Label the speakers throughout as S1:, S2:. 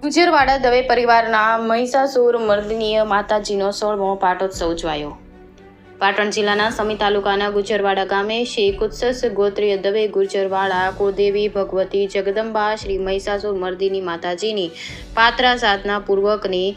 S1: ગુજરવાડા દવે પરિવારના મહિષાસુર મર્દનીય માતાજીનો 16મો પાટોત્સવ ઉજવાયો। પાટણ જિલ્લાના સમી તાલુકાના ગુજરવાડા ગામે શ્રી કુત્સસ ગોત્રીય દવે ગુજરવાડા કુળદેવી ભગવતી જગદંબા શ્રી મહિષાસુર મર્દિની માતાજીની પાત્રા સાધના પૂર્વકની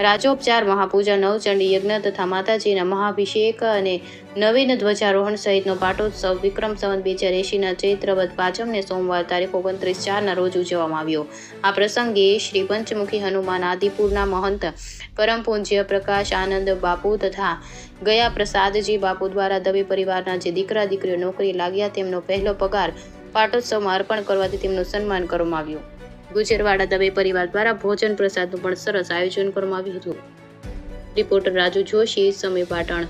S1: રાજોપચાર મહાપૂજા નવચંડી યજ્ઞ તથા માતાજીના મહાભિષેક અને નવીન ધ્વજારોહણ સહિતનો પાટોત્સવ વિક્રમ સંવત 2080ના ચૈત્ર વદ પાંચમને સોમવાર તારીખ 29/4ના રોજ ઉજવવામાં આવ્યો। આ પ્રસંગે શ્રી પંચમુખી હનુમાન આદિપુરના મહંત પરમ પૂજ્ય પ્રકાશ આનંદ બાપુ તથા ગયા પ્રસાદજી બાપુ દ્વારા દવે પરિવારના જે દીકરા દીકરીઓ નોકરી લાગ્યા તેમનો પહેલો પગાર પાટોત્સવમાં અર્પણ કરવાથી તેમનું સન્માન કરવામાં આવ્યું। ગુજરવાડા દવે પરિવાર દ્વારા ભોજન પ્રસાદનું પણ સરસ આયોજન કરવામાં આવ્યું હતું। રિપોર્ટર રાજુ જોશી, સમી પાટણ।